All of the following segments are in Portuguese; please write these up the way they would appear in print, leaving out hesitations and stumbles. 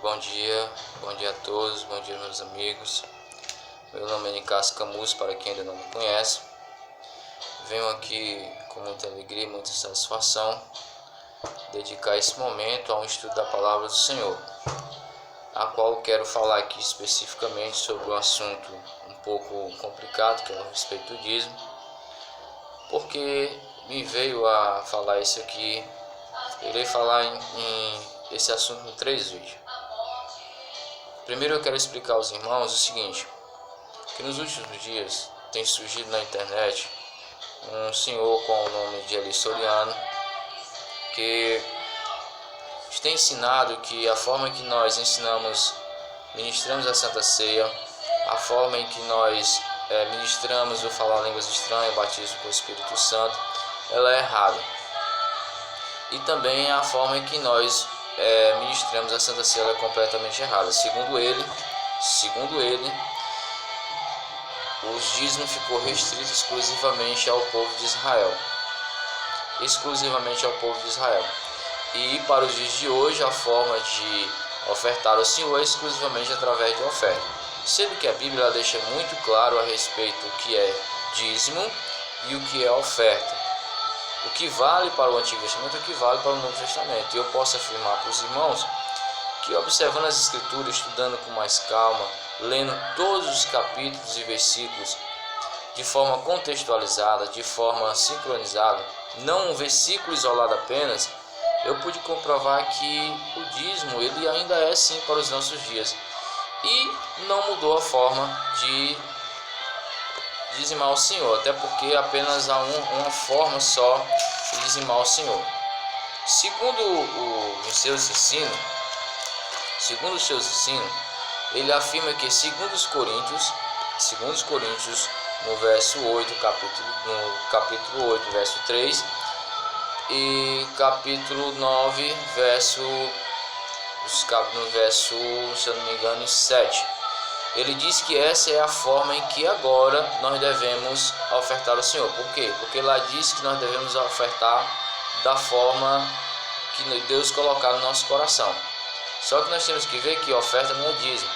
Bom dia a todos, bom dia meus amigos. Meu nome é Nicásio Camus, para quem ainda não me conhece. Venho aqui com muita alegria e muita satisfação dedicar esse momento a um estudo da Palavra do Senhor, a qual quero falar aqui especificamente sobre um assunto um pouco complicado, que é o respeito do dízimo, porque me veio a falar isso aqui. Irei falar em esse assunto em 3 vídeos. Primeiro eu quero explicar aos irmãos o seguinte, que nos últimos dias tem surgido na internet um senhor com o nome de Eli Soriano, que tem ensinado que a forma que nós ministramos a Santa Ceia, a forma em que nós ministramos o falar línguas estranhas, o batismo com o Espírito Santo, ela é errada. E também a forma em que nós ministramos a Santa Ceia é completamente errada. Segundo ele, os dízimos ficou restrito exclusivamente ao povo de Israel. E para os dias de hoje, a forma de ofertar ao Senhor é exclusivamente através de oferta. Sendo que a Bíblia deixa muito claro a respeito do que é dízimo e o que é oferta. O que vale para o Antigo Testamento e o que vale para o Novo Testamento. E eu posso afirmar para os irmãos que, observando as Escrituras, estudando com mais calma, lendo todos os capítulos e versículos de forma contextualizada, de forma sincronizada, não um versículo isolado apenas, eu pude comprovar que o dízimo ele ainda é sim para os nossos dias. E não mudou a forma de dizimar o Senhor, até porque apenas há uma forma só de dizimar o Senhor. Segundo os seus ensinos, ele afirma que segundo os Coríntios, no verso 8, no capítulo 8, verso 3, e capítulo 9, no verso, se eu não me engano, 7. Ele diz que essa é a forma em que agora nós devemos ofertar ao Senhor. Por quê? Porque lá diz que nós devemos ofertar da forma que Deus colocar no nosso coração. Só que nós temos que ver que oferta não é dízimo.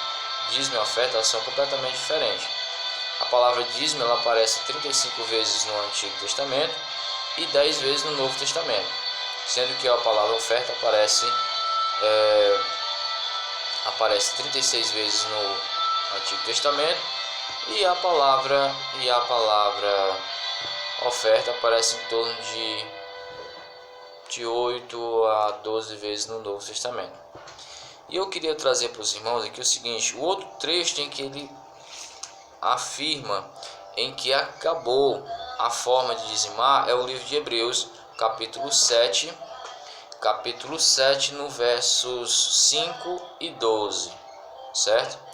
Dízimo e oferta elas são completamente diferentes. A palavra dízimo ela aparece 35 vezes no Antigo Testamento e 10 vezes no Novo Testamento. Sendo que a palavra oferta aparece 36 vezes no Antigo Testamento e a palavra oferta aparece em torno de 8 a 12 vezes no Novo Testamento. E eu queria trazer para os irmãos aqui o seguinte, o outro trecho em que ele afirma em que acabou a forma de dizimar é o livro de Hebreus, capítulo 7, no versos 5 e 12, certo?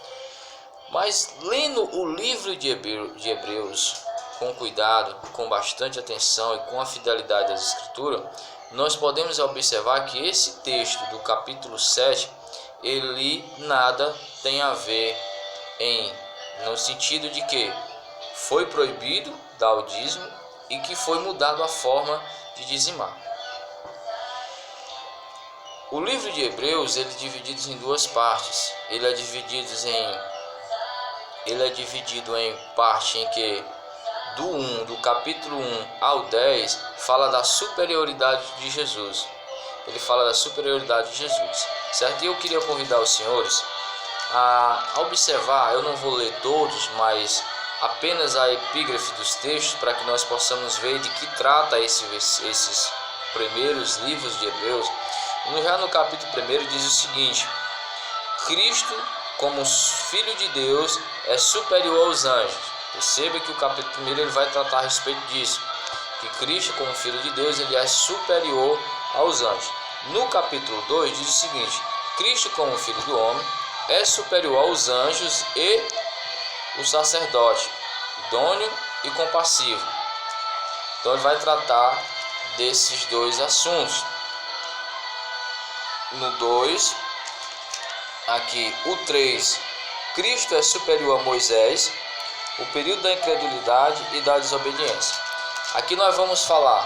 Mas lendo o livro de Hebreus com cuidado, com bastante atenção e com a fidelidade das Escrituras, nós podemos observar que esse texto do capítulo 7, ele nada tem a ver no sentido de que foi proibido dar o dízimo e que foi mudado a forma de dizimar. O livro de Hebreus ele é dividido em 2 partes. Ele é dividido em parte em que do capítulo 1 ao 10 fala da superioridade de Jesus. Ele fala da superioridade de Jesus, certo? E eu queria convidar os senhores a observar, eu não vou ler todos, mas apenas a epígrafe dos textos para que nós possamos ver de que trata esses primeiros livros de Hebreus. Já no capítulo 1 diz o seguinte: Cristo, como Filho de Deus, é superior aos anjos. Perceba que o capítulo 1 ele vai tratar a respeito disso, que Cristo, como Filho de Deus, ele é superior aos anjos. No capítulo 2 diz o seguinte: Cristo, como Filho do homem, é superior aos anjos e o sacerdote, idôneo e compassivo. Então ele vai tratar desses 2 assuntos. No 2, aqui o 3, Cristo é superior a Moisés, o período da incredulidade e da desobediência. Aqui nós vamos falar,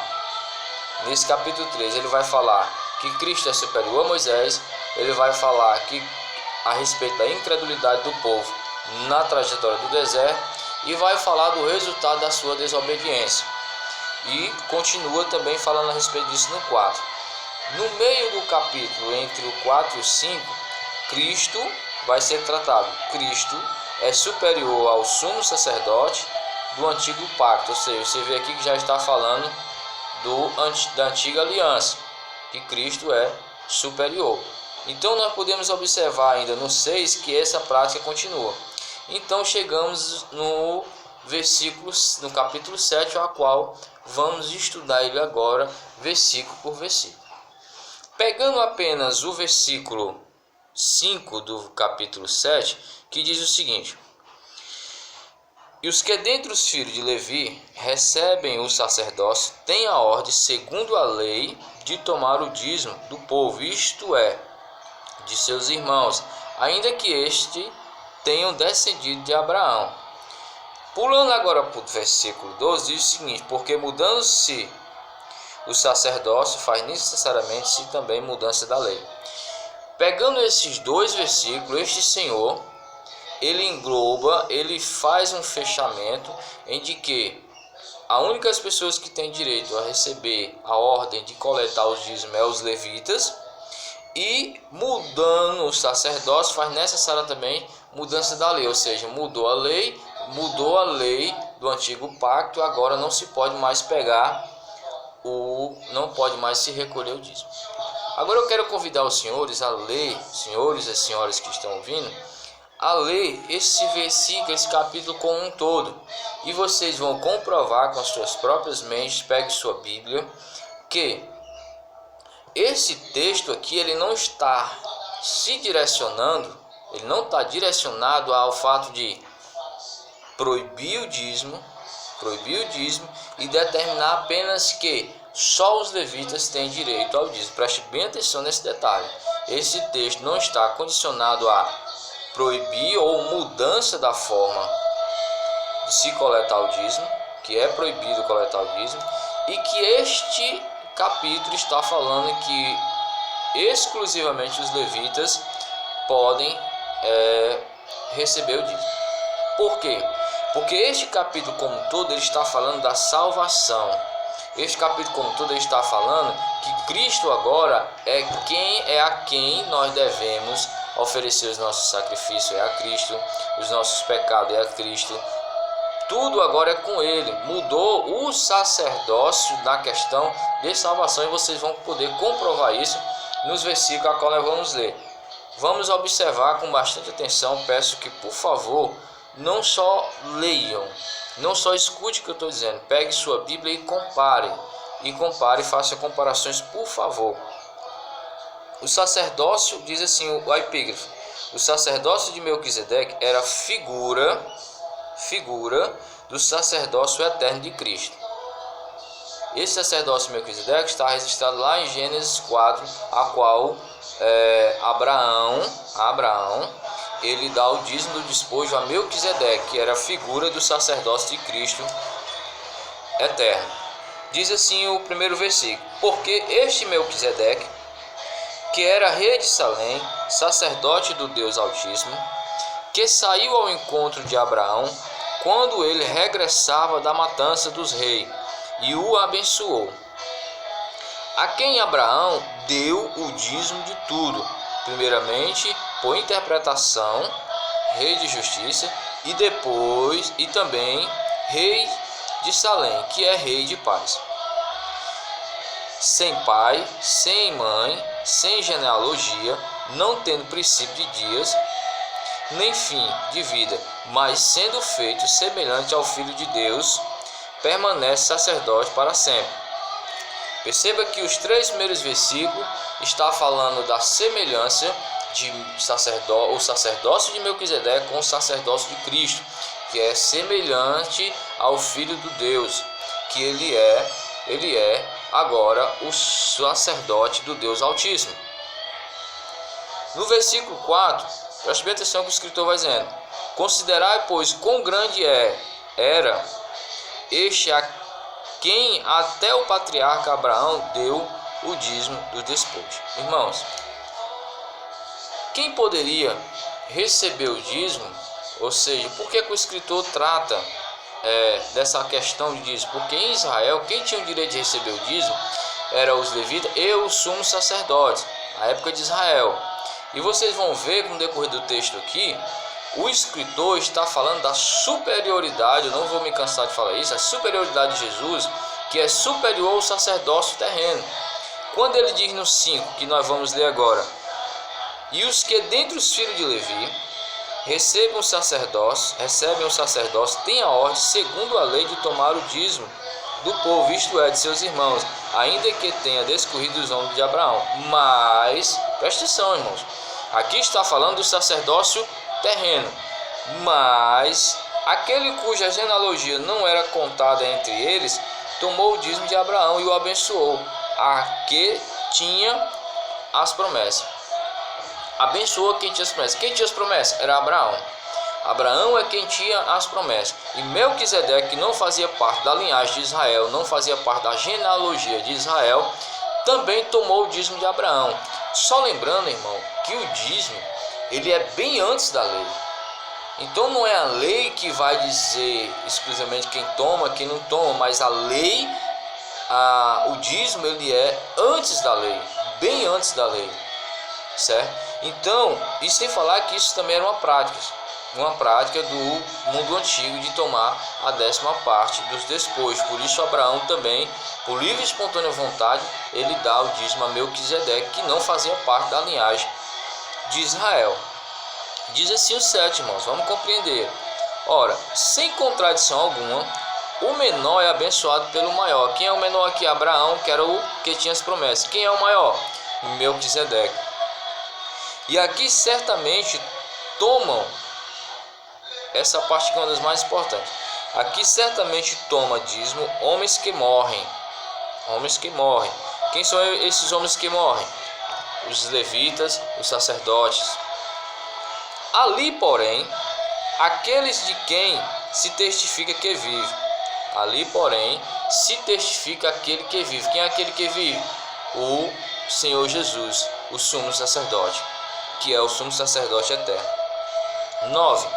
nesse capítulo 3, ele vai falar que Cristo é superior a Moisés, ele vai falar que a respeito da incredulidade do povo na trajetória do deserto e vai falar do resultado da sua desobediência. E continua também falando a respeito disso no 4. No meio do capítulo, entre o 4 e o 5, Cristo vai ser tratado. Cristo é superior ao sumo sacerdote do antigo pacto, ou seja, você vê aqui que já está falando da antiga aliança, que Cristo é superior. Então nós podemos observar ainda no 6 que essa prática continua. Então chegamos no capítulo 7, a qual vamos estudar ele agora, versículo por versículo. Pegando apenas o versículo 5 do capítulo 7, que diz o seguinte: E os que dentre os filhos de Levi recebem o sacerdócio têm a ordem, segundo a lei, de tomar o dízimo do povo, isto é, de seus irmãos, ainda que este tenham descendido de Abraão. Pulando agora para o versículo 12, diz o seguinte: Porque mudando-se o sacerdócio, faz necessariamente-se também mudança da lei. Pegando esses dois versículos, este Senhor, ele engloba, ele faz um fechamento em de que a únicas pessoas que têm direito a receber a ordem de coletar os dízimos é os levitas, e mudando o sacerdócio faz necessária também mudança da lei, ou seja, mudou a lei do antigo pacto, agora não se pode mais não pode mais se recolher o dízimo. Agora eu quero convidar os senhores a ler, senhores e senhoras que estão ouvindo, a ler esse versículo, esse capítulo como um todo, e vocês vão comprovar com as suas próprias mentes, pegue sua Bíblia, que esse texto aqui ele não está se direcionando, ele não está direcionado ao fato de proibir o dízimo e determinar apenas que só os levitas têm direito ao dízimo. Preste bem atenção nesse detalhe. Esse texto não está condicionado a proibir ou mudança da forma de se coletar o dízimo, que é proibido coletar o dízimo, e que este capítulo está falando que exclusivamente os levitas podem receber o dízimo. Por quê? Porque este capítulo como um todo ele está falando da salvação. Este capítulo como um todo ele está falando que Cristo agora é a quem nós devemos oferecer os nossos sacrifícios, é a Cristo, os nossos pecados é a Cristo. Tudo agora é com ele. Mudou o sacerdócio na questão de salvação, e vocês vão poder comprovar isso nos versículos a qual nós vamos ler. Vamos observar com bastante atenção. Peço que, por favor, não só leiam, não só escute o que eu estou dizendo, pegue sua Bíblia e compare, faça comparações, por favor. O sacerdócio, diz assim o epígrafe, o sacerdócio de Melquisedeque era figura do sacerdócio eterno de Cristo. Esse sacerdócio de Melquisedeque está registrado lá em Gênesis 4, a qual Abraão ele dá o dízimo do despojo a Melquisedeque, que era a figura do sacerdócio de Cristo eterno. Diz assim o primeiro versículo: Porque este Melquisedeque, que era rei de Salém, sacerdote do Deus Altíssimo, que saiu ao encontro de Abraão quando ele regressava da matança dos reis, e o abençoou, a quem Abraão deu o dízimo de tudo, primeiramente por interpretação, rei de justiça, e também rei de Salém, que é rei de paz. Sem pai, sem mãe, sem genealogia, não tendo princípio de dias, nem fim de vida, mas sendo feito semelhante ao Filho de Deus, permanece sacerdote para sempre. Perceba que os 3 primeiros versículos está falando da semelhança de o sacerdócio de Melquisedeque com o sacerdócio de Cristo, que é semelhante ao Filho de Deus, que ele é agora o sacerdote do Deus Altíssimo. No versículo 4, preste bem atenção que o escritor vai dizendo: Considerai, pois, quão grande era este a quem até o patriarca Abraão deu o dízimo do despojo. Irmãos, quem poderia receber o dízimo, ou seja, por que o escritor trata dessa questão de dízimo? Porque em Israel, quem tinha o direito de receber o dízimo eram os levitas e os sumos sacerdotes, na época de Israel. E vocês vão ver no decorrer do texto aqui, o escritor está falando da superioridade, eu não vou me cansar de falar isso, a superioridade de Jesus, que é superior ao sacerdócio terreno. Quando ele diz no 5, que nós vamos ler agora: e os que dentre os filhos de Levi recebem o sacerdócio, têm a ordem, segundo a lei, de tomar o dízimo do povo, isto é, de seus irmãos, ainda que tenha descorrido os homens de Abraão. Mas, presta atenção, irmãos, aqui está falando do sacerdócio terreno, mas aquele cuja genealogia não era contada entre eles, tomou o dízimo de Abraão e o abençoou, a que tinha as promessas. Abençoou quem tinha as promessas. Quem tinha as promessas? Era Abraão. Abraão é quem tinha as promessas. E Melquisedeque, que não fazia parte da linhagem de Israel, não fazia parte da genealogia de Israel, também tomou o dízimo de Abraão. Só lembrando, irmão, que o dízimo, ele é bem antes da lei. Então não é a lei que vai dizer exclusivamente quem toma, quem não toma, mas a lei, o dízimo, ele é antes da lei, bem antes da lei, certo? Então, e sem falar que isso também era uma prática do mundo antigo de tomar a 10ª parte dos despojos. Por isso Abraão também, por livre e espontânea vontade, ele dá o dízimo a Melquisedeque, que não fazia parte da linhagem de Israel. Diz assim o 7, irmãos, vamos compreender. Ora, sem contradição alguma, o menor é abençoado pelo maior. Quem é o menor aqui? Abraão, que era o que tinha as promessas. Quem é o maior? Melquisedeque. E aqui certamente tomam, essa parte que é uma das mais importantes, aqui certamente toma dízimo homens que morrem. Homens que morrem. Quem são esses homens que morrem? Os levitas, os sacerdotes. Ali, porém, aqueles de quem se testifica que vive. Ali, porém, se testifica aquele que vive. Quem é aquele que vive? O Senhor Jesus, o sumo sacerdote, que é o sumo sacerdote eterno. 9.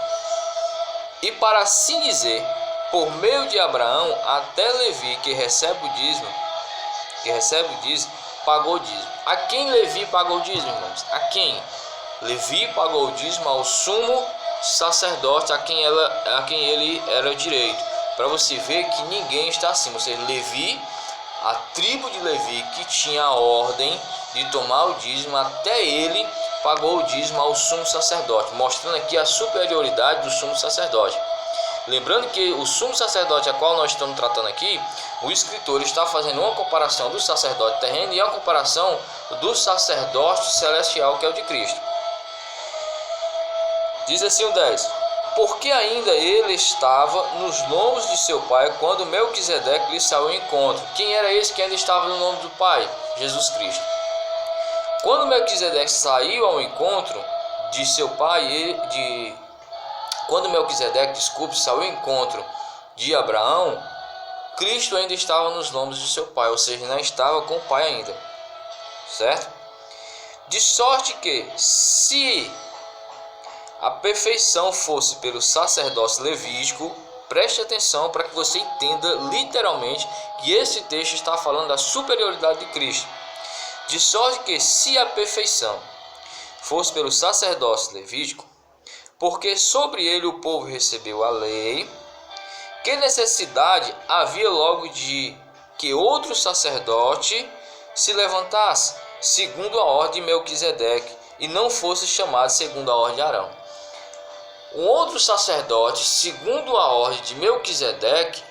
E para assim dizer, por meio de Abraão, até Levi, que recebe o dízimo, pagou o dízimo. A quem Levi pagou o dízimo, irmãos? A quem? Levi pagou o dízimo ao sumo sacerdote, a quem ele era direito. Para você ver que ninguém está acima. Ou seja, Levi, a tribo de Levi, que tinha a ordem de tomar o dízimo, até ele pagou o dízimo ao sumo sacerdote, mostrando aqui a superioridade do sumo sacerdote. Lembrando que o sumo sacerdote a qual nós estamos tratando aqui, o escritor está fazendo uma comparação do sacerdote terreno e uma comparação do sacerdócio celestial, que é o de Cristo. Diz assim o 10: porque ainda ele estava nos lombos de seu pai quando Melquisedeque lhe saiu ao encontro. Quem era esse que ainda estava no lombo do pai? Jesus Cristo. Quando Melquisedeque saiu ao encontro de seu pai, saiu ao encontro de Abraão, Cristo ainda estava nos lombos de seu pai, ou seja, não estava com o pai ainda, certo? De sorte que, se a perfeição fosse pelo sacerdócio levítico, preste atenção para que você entenda literalmente que esse texto está falando da superioridade de Cristo. De sorte que, se a perfeição fosse pelo sacerdócio levítico, porque sobre ele o povo recebeu a lei, que necessidade havia logo de que outro sacerdote se levantasse, segundo a ordem de Melquisedeque, e não fosse chamado segundo a ordem de Arão? Um outro sacerdote, segundo a ordem de Melquisedeque,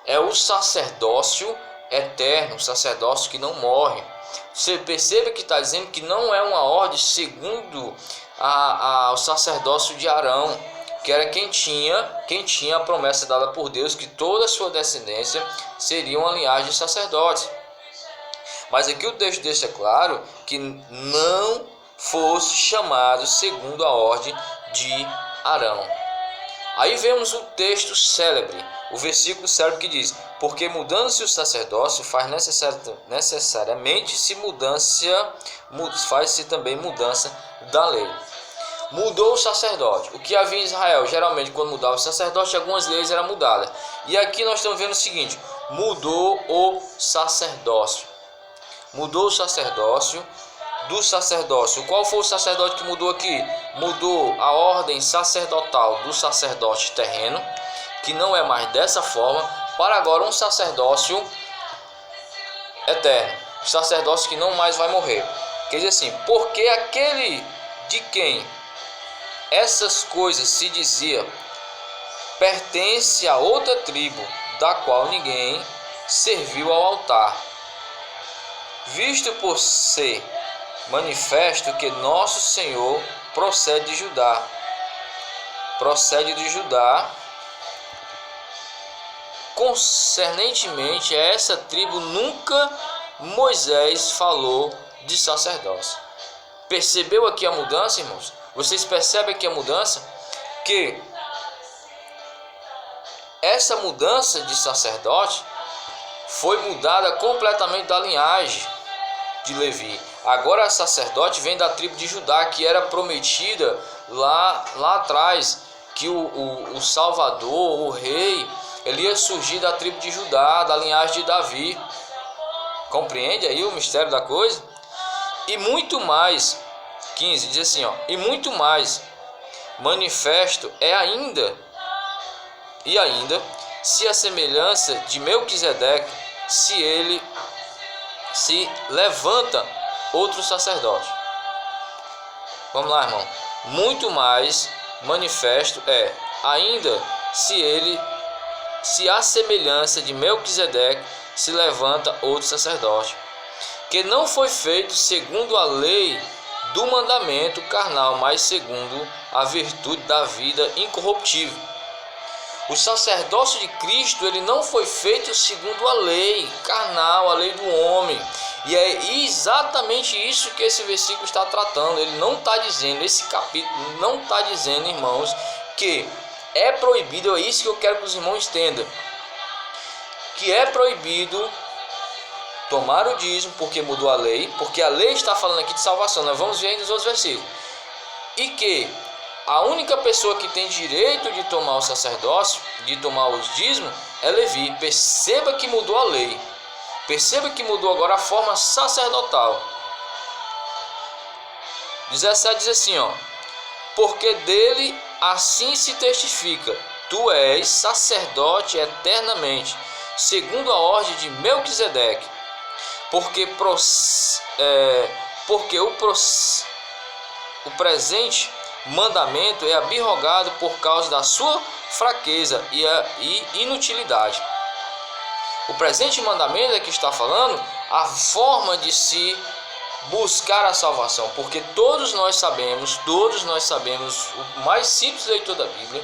é o sacerdócio eterno, o sacerdócio que não morre. Você perceba que está dizendo que não é uma ordem segundo o sacerdócio de Arão, que era quem tinha a promessa dada por Deus, que toda a sua descendência seria uma linhagem de sacerdotes. Mas aqui o texto deixa claro que não fosse chamado segundo a ordem de Arão. Aí vemos o texto célebre, o versículo célebre que diz: porque mudando-se o sacerdócio, necessariamente faz-se também mudança da lei. Mudou o sacerdote. O que havia em Israel, geralmente quando mudava o sacerdote, algumas leis eram mudadas. E aqui nós estamos vendo o seguinte: mudou o sacerdócio. Mudou o sacerdócio. Do sacerdócio. Qual foi o sacerdote que mudou aqui? Mudou a ordem sacerdotal do sacerdote terreno, que não é mais dessa forma, para agora um sacerdócio eterno, sacerdócio que não mais vai morrer. Quer dizer assim, porque aquele de quem essas coisas se dizia pertence a outra tribo, da qual ninguém serviu ao altar, visto por ser manifesto que nosso Senhor procede de Judá, concernentemente a essa tribo nunca Moisés falou de sacerdócio. Percebeu aqui a mudança, irmãos? Vocês percebem aqui a mudança? Que essa mudança de sacerdote foi mudada completamente da linhagem de Levi. Agora a sacerdote vem da tribo de Judá, que era prometida lá atrás, que o Salvador, o rei, ele ia surgir da tribo de Judá, da linhagem de Davi. Compreende aí o mistério da coisa? E muito mais, 15, diz assim, ó, e muito mais manifesto é ainda, se a semelhança de Melquisedeque, se ele se levanta outro sacerdote. Vamos lá, irmão. Muito mais manifesto é ainda se a semelhança de Melquisedeque se levanta outro sacerdote, que não foi feito segundo a lei do mandamento carnal, mas segundo a virtude da vida incorruptível. O sacerdócio de Cristo, ele não foi feito segundo a lei carnal, a lei do homem. E é exatamente isso que esse versículo está tratando. Ele não está dizendo, esse capítulo não está dizendo, irmãos, que é proibido, é isso que eu quero que os irmãos entendam, que é proibido tomar o dízimo porque mudou a lei, porque a lei está falando aqui de salvação. Nós vamos ver aí nos outros versículos. E que a única pessoa que tem direito de tomar o sacerdócio, de tomar os dízimos, é Levi. Perceba que mudou a lei. Perceba que mudou agora a forma sacerdotal. 17 diz assim, ó: porque dele assim se testifica, tu és sacerdote eternamente, segundo a ordem de Melquisedeque, porque o presente mandamento é abrogado por causa da sua fraqueza e inutilidade. O presente mandamento é que está falando a forma de se buscar a salvação, porque todos nós sabemos, o mais simples leitor da Bíblia,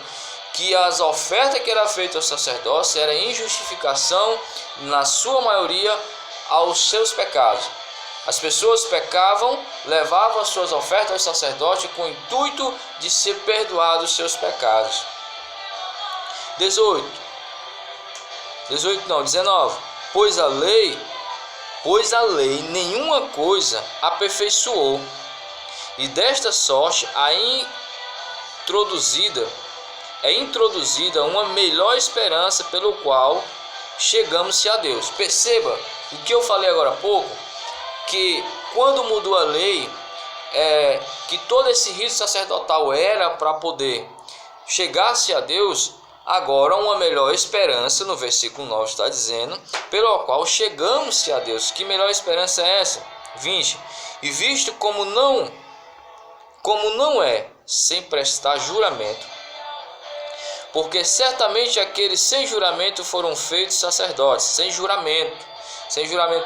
que as ofertas que eram feitas ao sacerdócio era em justificação, na sua maioria, aos seus pecados. As pessoas pecavam, levavam as suas ofertas ao sacerdote com o intuito de ser perdoados os seus pecados. 19. Pois a lei nenhuma coisa aperfeiçoou, e desta sorte é introduzida uma melhor esperança pelo qual chegamos-se a Deus. Perceba o que eu falei agora há pouco, que quando mudou a lei, que todo esse rito sacerdotal era para poder chegar-se a Deus. Agora uma melhor esperança, no versículo 9 está dizendo, pelo qual chegamos-se a Deus. Que melhor esperança é essa? 20. E visto como não é sem prestar juramento, porque certamente aqueles sem juramento foram feitos sacerdotes, sem juramento,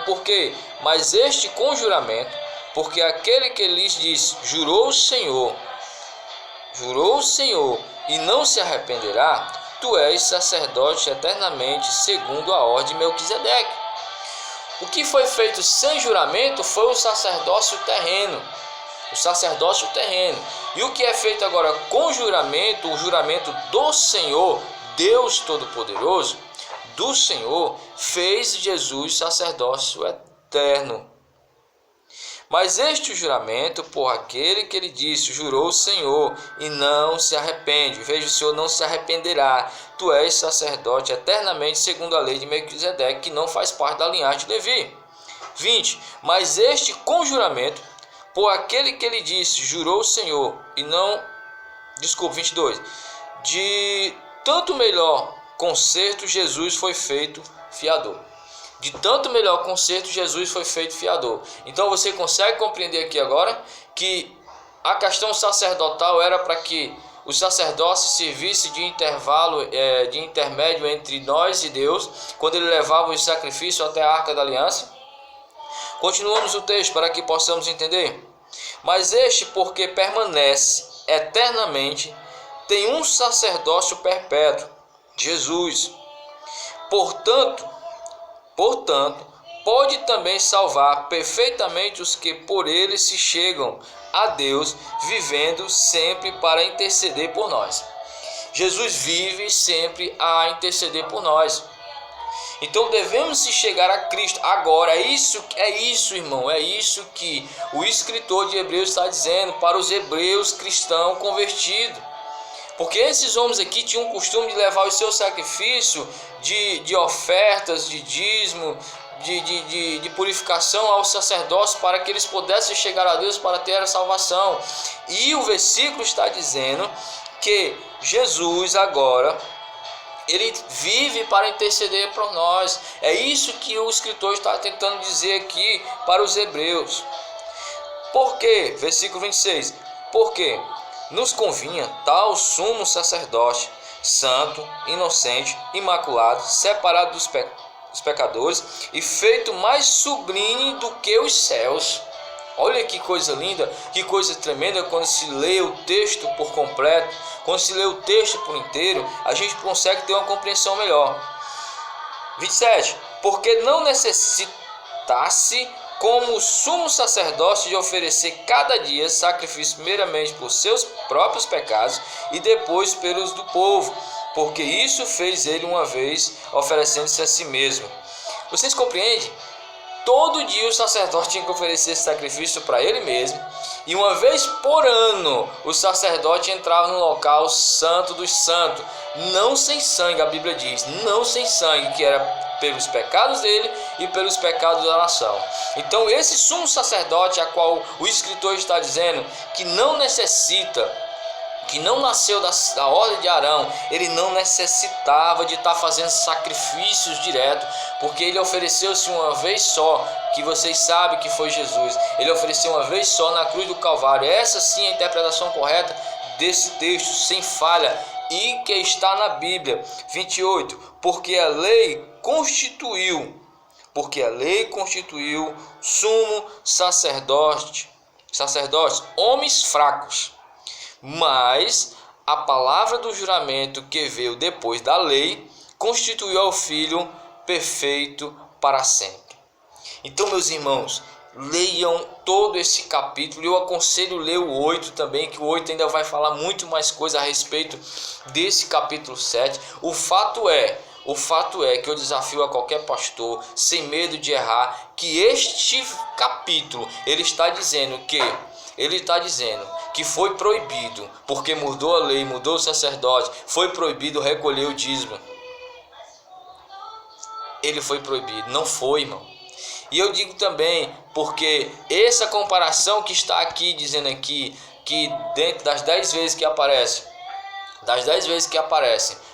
por quê? Mas este com juramento, porque aquele que lhes diz, jurou o Senhor, e não se arrependerá, tu és sacerdote eternamente, segundo a ordem de Melquisedeque. O que foi feito sem juramento foi o sacerdócio terreno. o sacerdócio terreno. E o que é feito agora com juramento, o juramento do Senhor, Deus Todo-Poderoso, do Senhor, fez Jesus sacerdócio eterno. Mas este juramento, por aquele que ele disse, jurou o Senhor, e não se arrepende. Veja, o Senhor não se arrependerá. Tu és sacerdote eternamente, segundo a lei de Melquisedeque, que não faz parte da linhagem de Levi. 20. Mas este com juramento, por aquele que ele disse, jurou o Senhor, e não... Desculpa, 22. De tanto melhor conserto, Jesus foi feito fiador. De tanto melhor conserto, Jesus foi feito fiador. Então você consegue compreender aqui agora que a questão sacerdotal era para que o sacerdócio servisse de intervalo, de intermédio entre nós e Deus, quando ele levava os sacrifícios até a Arca da Aliança. Continuamos o texto para que possamos entender. Mas este, porque permanece eternamente, tem um sacerdócio perpétuo, Jesus. Portanto, pode também salvar perfeitamente os que por ele se chegam a Deus, vivendo sempre para interceder por nós. Jesus vive sempre a interceder por nós. Então devemos se chegar a Cristo agora. É isso, irmão, é isso que o escritor de Hebreus está dizendo para os hebreus cristãos convertidos. Porque esses homens aqui tinham o costume de levar o seu sacrifício de ofertas, de dízimo, de purificação ao sacerdócio, para que eles pudessem chegar a Deus para ter a salvação. E o versículo está dizendo que Jesus agora, ele vive para interceder por nós. É isso que o escritor está tentando dizer aqui para os hebreus. Por quê? Versículo 26. Porque nos convinha tal sumo sacerdote, santo, inocente, imaculado, separado dos pecadores e feito mais sublime do que os céus. Olha que coisa linda, que coisa tremenda quando se lê o texto por completo, quando se lê o texto por inteiro, a gente consegue ter uma compreensão melhor. 27. Porque não necessitasse como sumo sacerdote de oferecer cada dia sacrifício primeiramente por seus próprios pecados e depois pelos do povo, porque isso fez ele uma vez, oferecendo-se a si mesmo. Vocês compreendem? Todo dia o sacerdote tinha que oferecer esse sacrifício para ele mesmo, e uma vez por ano o sacerdote entrava no local santo dos santos, não sem sangue, a Bíblia diz, não sem sangue, que era pelos pecados dele e pelos pecados da nação. Então esse sumo sacerdote a qual o escritor está dizendo que não necessita, que não nasceu da ordem de Arão, ele não necessitava de estar fazendo sacrifícios direto, porque ele ofereceu-se uma vez só, que vocês sabem que foi Jesus. Ele ofereceu uma vez só na cruz do Calvário. Essa sim é a interpretação correta desse texto, sem falha, e que está na Bíblia. 28. Porque a lei constituiu sumo sacerdote, homens fracos. Mas a palavra do juramento que veio depois da lei constituiu ao Filho perfeito para sempre. Então, meus irmãos, leiam todo esse capítulo. Eu aconselho ler o 8 também, que o 8 ainda vai falar muito mais coisa a respeito desse capítulo 7. O fato é que eu desafio a qualquer pastor, sem medo de errar, que este capítulo ele está dizendo que foi proibido, porque mudou a lei, mudou o sacerdote, foi proibido recolher o dízimo. Ele foi proibido, não foi, irmão. E eu digo também, porque essa comparação que está aqui, dizendo aqui, que dentro das 10 vezes que aparece,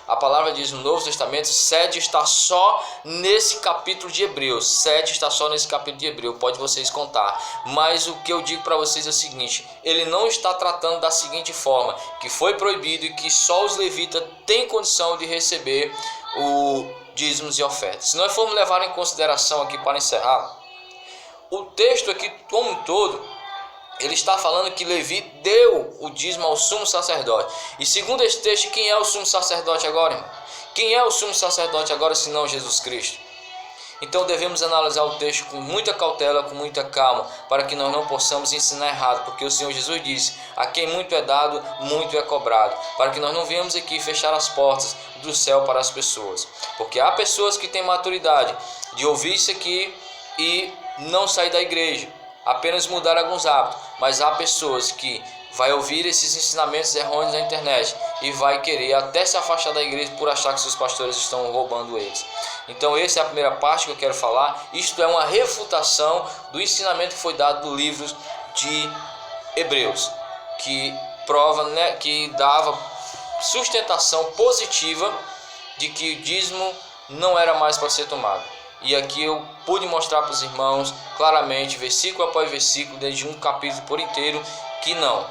a palavra diz no Novo Testamento, 7 está só nesse capítulo de Hebreus. 7 está só nesse capítulo de Hebreus, pode vocês contar. Mas o que eu digo para vocês é o seguinte, ele não está tratando da seguinte forma, que foi proibido e que só os levitas têm condição de receber o dízimos e ofertas. Se nós formos levar em consideração aqui para encerrar, o texto aqui como um todo, ele está falando que Levi deu o dízimo ao sumo sacerdote. E segundo esse texto, quem é o sumo sacerdote agora, irmão? Quem é o sumo sacerdote agora, senão Jesus Cristo? Então devemos analisar o texto com muita cautela, com muita calma, para que nós não possamos ensinar errado, porque o Senhor Jesus disse: a quem muito é dado, muito é cobrado, para que nós não venhamos aqui fechar as portas do céu para as pessoas, porque há pessoas que têm maturidade de ouvir isso aqui e não sair da igreja, apenas mudar alguns hábitos, mas há pessoas que vai ouvir esses ensinamentos errôneos na internet e vai querer até se afastar da igreja por achar que seus pastores estão roubando eles. Então essa é a primeira parte que eu quero falar. Isto é uma refutação do ensinamento que foi dado no livro de Hebreus, que prova, que dava sustentação positiva de que o dízimo não era mais para ser tomado. E aqui eu pude mostrar para os irmãos claramente, versículo após versículo, desde um capítulo por inteiro, que não.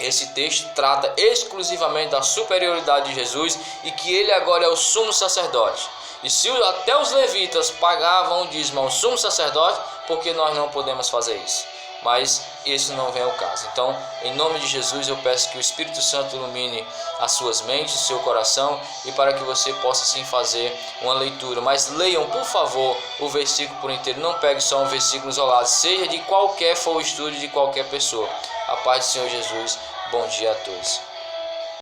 Esse texto trata exclusivamente da superioridade de Jesus e que ele agora é o sumo sacerdote. E se até os levitas pagavam o dízimo ao sumo sacerdote, por que nós não podemos fazer isso? Mas isso não vem ao caso. Então, em nome de Jesus, eu peço que o Espírito Santo ilumine as suas mentes, o seu coração, e para que você possa sim fazer uma leitura. Mas leiam, por favor, o versículo por inteiro. Não pegue só um versículo isolado, seja de qualquer for o estudo de qualquer pessoa. A paz do Senhor Jesus. Bom dia a todos.